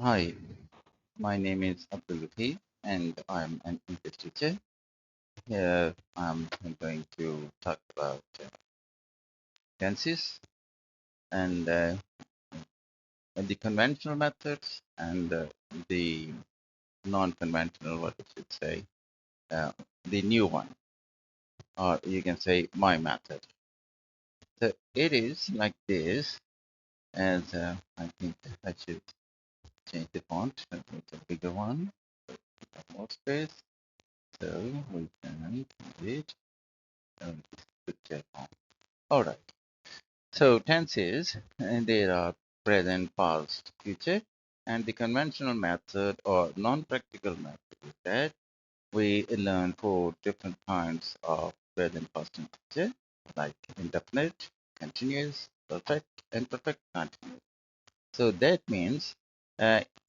Hi, my name is Abdul Latif and I'm an English teacher. Here I'm going to talk about tenses and the conventional methods and the non-conventional, what I should say, uh, the new one, or you can say my method. So it is like this, as I think I should change the font. It's a bigger one, more space, so we can do it. Put on. All right. So tenses, and there are present, past, future, and the conventional method or non-practical method is that we learn four different kinds of present, past, and future, like indefinite, continuous, perfect, and perfect continuous. So that means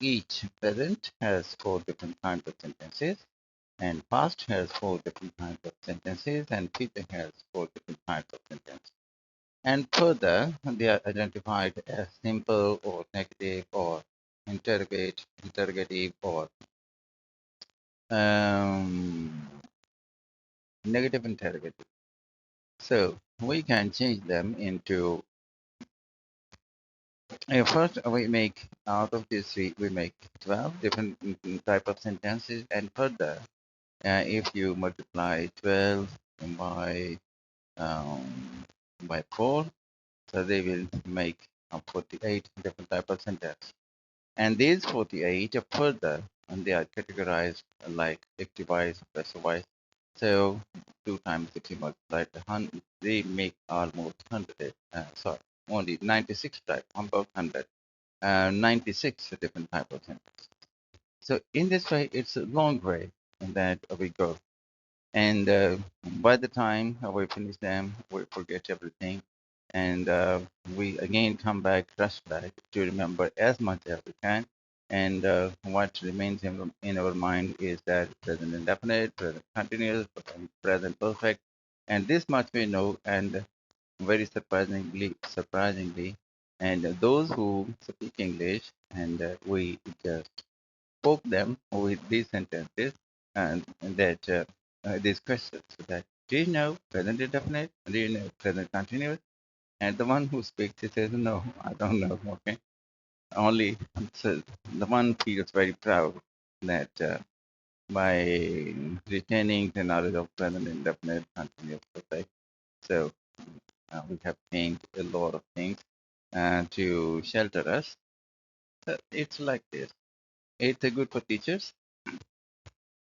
each present has four different kinds of sentences, and past has four different kinds of sentences, and future has four different kinds of sentences. And further, they are identified as simple or negative or interrogative or um, negative interrogative. So we can change them into, first we make, out of these three, we make 12 different type of sentences. And further, if you multiply 12 by, um, by 4, so they will make 48 different type of sentences. And these 48 are further, and they are categorized like active-wise, passive-wise. So 2 times 60 multiplied by 100, they make almost 100, sorry, only 96 type, about 100, 96 different type of sentences. So in this way, it's a long way that we go. And by the time we finish them, we forget everything. And we again come back, rush back to remember as much as we can. And what remains in our mind is that present indefinite, present continuous, present perfect. And this much we know, and very surprisingly, and those who speak English, and we just poke them with these sentences and that these questions that do you know present indefinite? Do you know present continuous? And the one who speaks he says no, I don't know. Okay, only so the one feels very proud that by retaining the knowledge of present indefinite continuous perfect. So we have changed a lot of things to shelter us. So it's like this. It's good for teachers.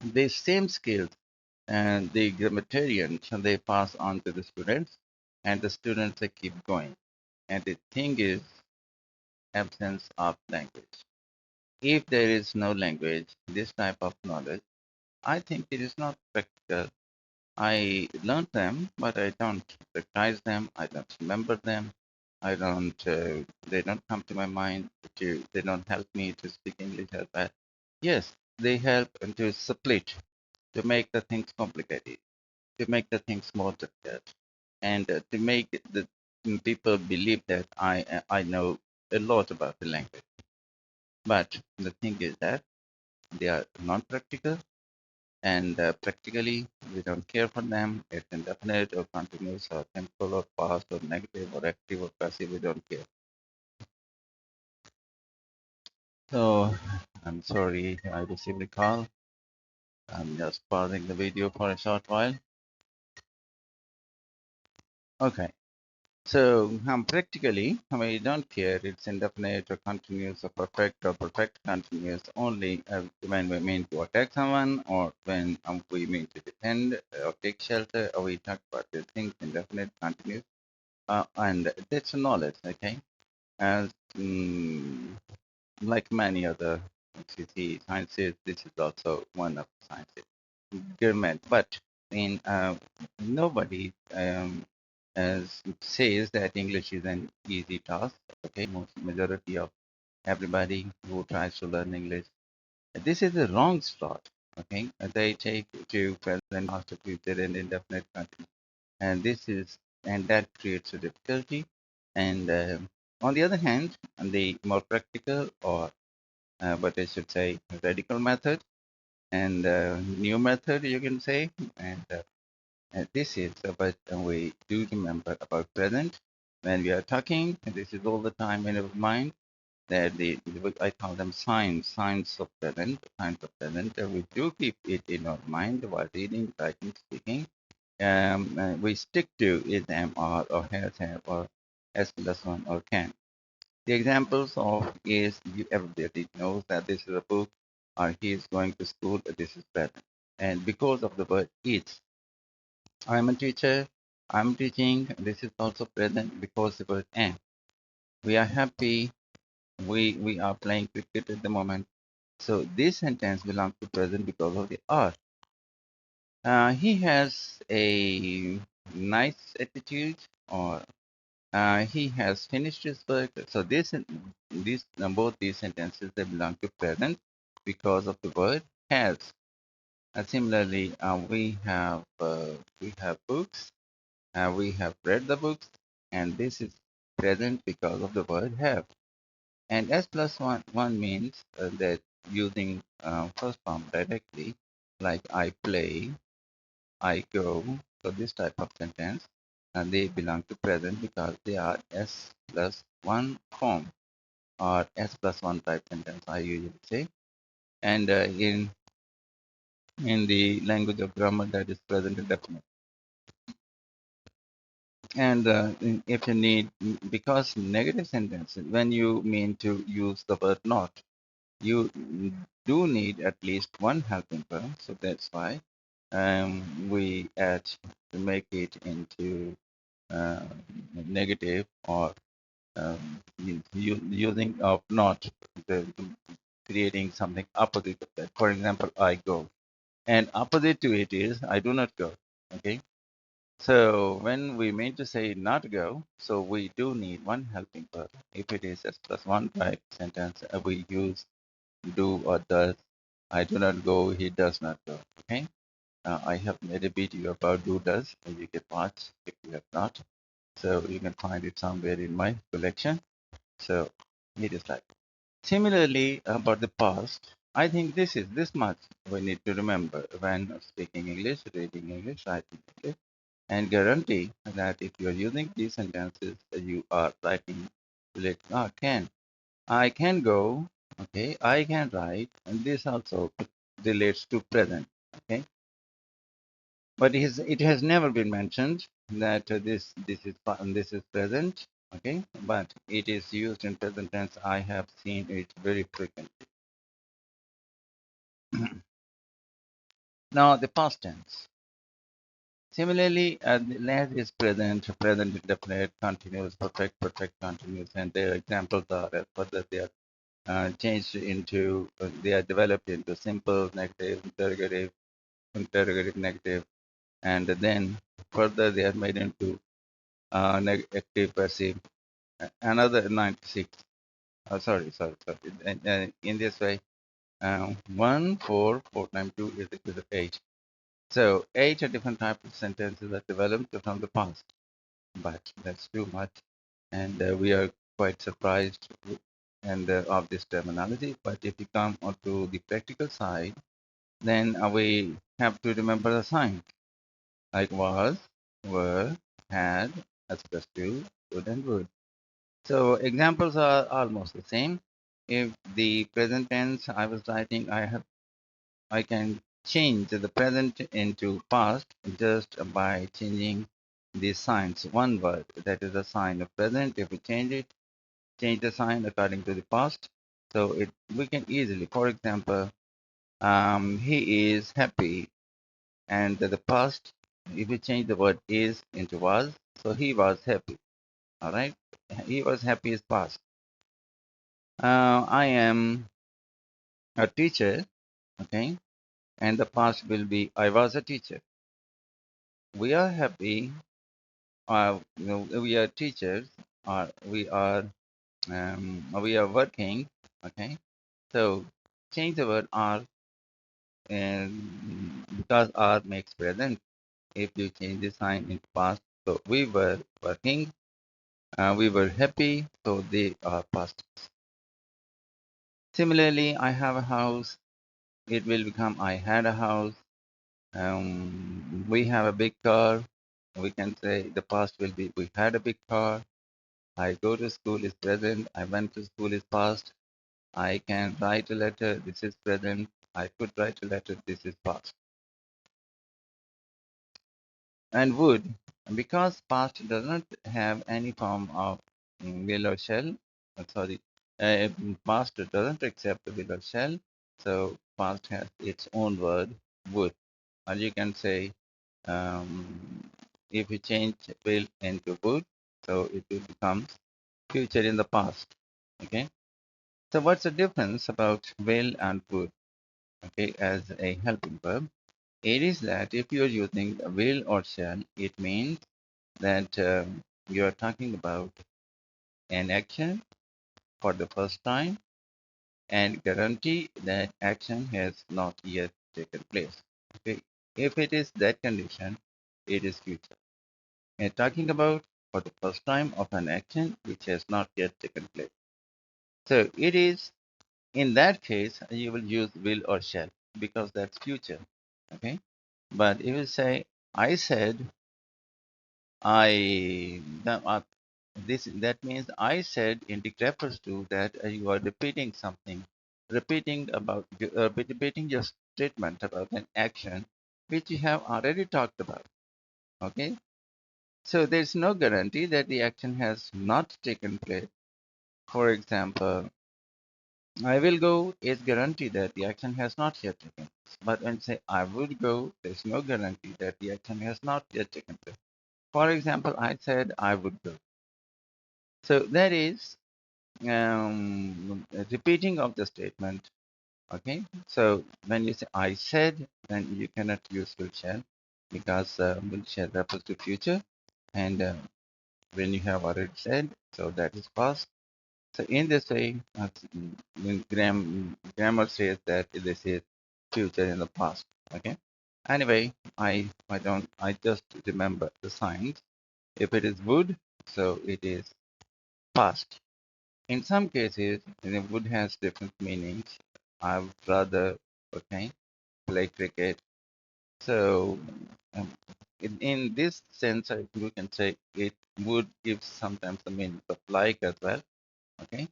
The same skills and the grammarians they pass on to the students, and the students they keep going. And the thing is absence of language. If there is no language, this type of knowledge, I think it is not practical. I learned them, but I don't practice them. I don't remember them. I don't. They don't come to my mind. They don't help me to speak English as well. Yes, they help to split, to make the things complicated, to make the things more difficult, and to make the people believe that I know a lot about the language. But the thing is that they are non-practical, and practically we don't care for them. It's indefinite or continuous or simple or past or negative or active or passive. We don't care. So I'm sorry I received a call. I'm just pausing the video for a short while. Okay. So practically, we don't care it's indefinite or continuous or perfect continuous only when we mean to attack someone or when we mean to defend or take shelter, or we talk about the things indefinite, continuous, and that's knowledge, okay? As like many other sciences, this is also one of the sciences, government, but in nobody says that English is an easy task. Okay, most majority of everybody who tries to learn English, this is the wrong slot. Okay, they take to present, past, future, and indefinite continuous, and this is and that creates a difficulty. And on the other hand, the more practical or but I should say radical method and new method, you can say. And this is what we do remember about present when we are talking. And this is all the time in our mind. That I call them signs of present, signs of present. We do keep it in our mind while reading, writing, speaking. We stick to is, am, are, or has, have, or s plus one, or can. The examples of is, everybody knows that this is a book, or he is going to school, this is present. And because of the word is, I'm a teacher, I'm teaching, this is also present because the word am. We are happy, we are playing cricket at the moment. So this sentence belongs to present because of the are. He has a nice attitude, or he has finished his work. So both these sentences, they belong to present because of the word has. Similarly, we have books. We have read the books, and this is present because of the word have. And s plus one means that using first form directly, like I play, I go. So this type of sentence, and they belong to present because they are s plus one form, or s plus one type sentence, I usually say. And in the language of grammar, that is present indefinite. And if you need, because negative sentences, when you mean to use the word not, you do need at least one helping verb. So that's why we add to make it into uh, negative, or using of not, the, creating something opposite of that. For example, I go, and opposite to it is I do not go. Okay. So when we mean to say not go, so we do need one helping verb. If it is s plus one type sentence, we use do or does. I do not go, he does not go. Okay. I have made a video about do does, and you can watch if you have not. So you can find it somewhere in my collection. So it is like. Similarly, about the past, I think this much we need to remember when speaking English, reading English, writing English, and guarantee that if you are using these sentences, you are writing related. Can. I can go. Okay. I can write, and this also relates to present. Okay. But it has never been mentioned that this is present. Okay. But it is used in present tense. I have seen it very frequently. Now the past tense. Similarly, the last is present, present indefinite, continuous, perfect, perfect continuous, and their examples are as further they are changed into, they are developed into simple, negative, interrogative, interrogative, negative, and then further they are made into negative, passive. Another 96. Sorry. In this way, 1, 4, 4 times 2 is equal to 8. So 8 different types of sentences are developed from the past, but that's too much, and we are quite surprised and of this terminology. But if you come onto the practical side, then we have to remember the sign, like was, were, had, as plus to, would, and would. So examples are almost the same. If the present tense I was writing, I can change the present into past just by changing the signs. One word, that is a sign of present. If we change the sign according to the past. So we can easily, for example, he is happy, and the past, if we change the word is into was, so he was happy. All right, he was happy is past. I am a teacher, okay, and the past will be I was a teacher. We are happy. We are teachers, or we are working. Okay, so change the word are, and because are makes present. If you change the sign in past, so we were working, we were happy, so they are past. Similarly, I have a house. It will become I had a house. We have a big car. We can say the past will be we had a big car. I go to school is present. I went to school is past. I can write a letter. This is present. I could write a letter. This is past. And would, because past doesn't have any form of will or shall. Sorry, past doesn't accept the will or shall. So past has its own word, would. Or you can say, if you change will into would, so it will become future in the past. Okay. So what's the difference about will and would? Okay, as a helping verb, it is that if you are using will or shall, it means that you are talking about an action for the first time and guarantee that action has not yet taken place. Okay, if it is that condition, it is future. And talking about for the first time of an action which has not yet taken place. So it is in that case you will use will or shall because that's future. Okay, but if you say I said I this that means I said it refers to that you are repeating something, repeating your statement about an action which you have already talked about. Okay, so there's no guarantee that the action has not taken place. For example, I will go is guarantee that the action has not yet taken place. But when say I would go, there's no guarantee that the action has not yet taken place. For example, I said I would go. So that is repeating of the statement. Okay, so when you say I said, then you cannot use will shall because will shall refers to future, and when you have already said, so that is past. So in this way, grammar says that this is future in the past. Okay. Anyway, I just remember the signs. If it is would, so it is past. In some cases, wood has different meanings. I would rather, okay, play cricket. So, um, in this sense, you can say it would give sometimes the meaning of like as well. Okay,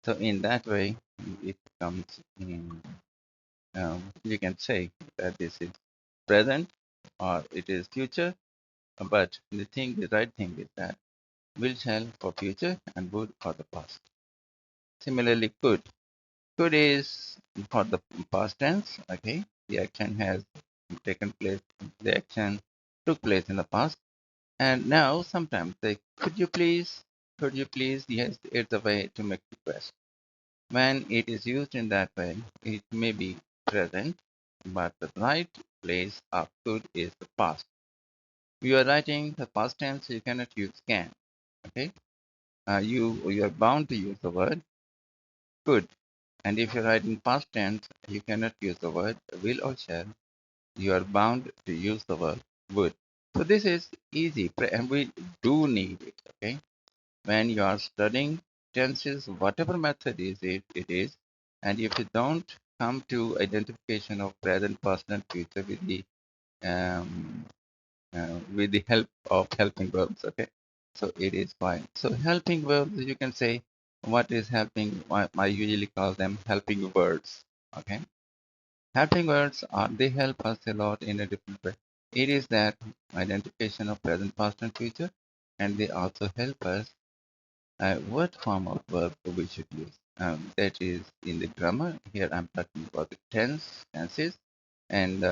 so in that way, it comes in. You can say that this is present or it is future. But the right thing is that will shall for future and would for the past. Similarly, could. Could is for the past tense. Okay, the action has taken place. The action took place in the past, and now sometimes they could you please? Yes, it's a way to make request. When it is used in that way, it may be present, but the right place of could is the past. You are writing the past tense. You cannot use can. Okay, you are bound to use the word could. And if you're writing past tense, you cannot use the word will or shall. You are bound to use the word would. So this is easy, and we do need it. Okay, when you are studying tenses, whatever method is it, it is, and if you don't come to identification of present, past, and future um, with the help of helping verbs, okay, so it is fine. So helping verbs, you can say what is helping. I usually call them helping words. Okay, helping words are they help us a lot in a different way. It is that identification of present, past, and future, and they also help us what form of verb we should use. That is in the grammar. Here I'm talking about the tenses, and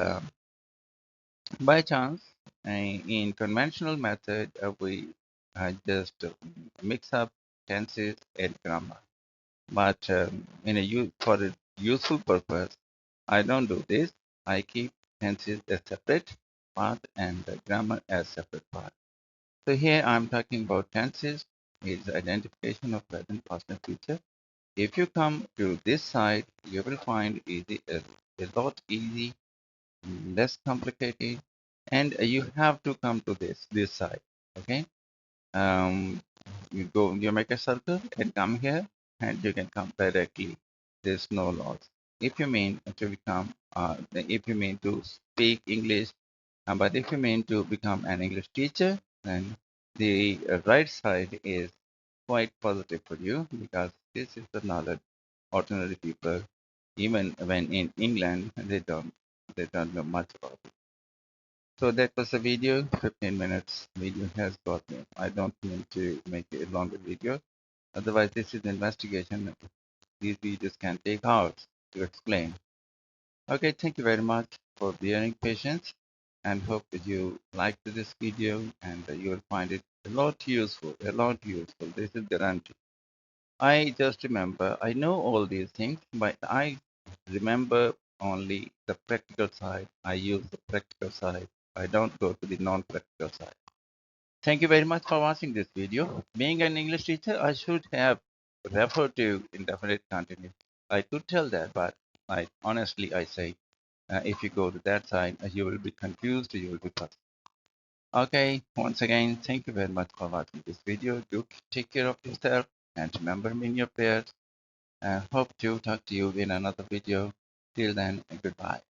by chance, in conventional method, we just mix up tenses and grammar. But for a useful purpose, I don't do this. I keep tenses as separate part and the grammar as separate part. So here I'm talking about tenses is identification of present, past, and future. If you come to this side, you will find a lot easy, less complicated, and you have to come to this side. Okay, you make a circle and come here, and you can come directly. there's no loss. If you mean to become, if you mean to speak English, but if you mean to become an English teacher, then the right side is quite positive for you because this is the knowledge ordinary people, even when in England, they don't know much about it. So that was the video. 15 minutes video has got me. I don't mean to make a longer video. Otherwise, this is investigation. These videos can take hours to explain. Okay, thank you very much for bearing patience and hope that you liked this video and you will find it a lot useful, a lot useful. This is guarantee. I just remember, I know all these things, but I remember only the practical side. I use the practical side. I don't go to the non-practical side. Thank you very much for watching this video. Being an English teacher, I should have referred to indefinite continuous. I could tell that, but I say, if you go to that side, you will be confused, you will be puzzled. Okay, once again, thank you very much for watching this video. Do take care of yourself and remember me in your prayers. Hope to talk to you in another video. Till then, goodbye.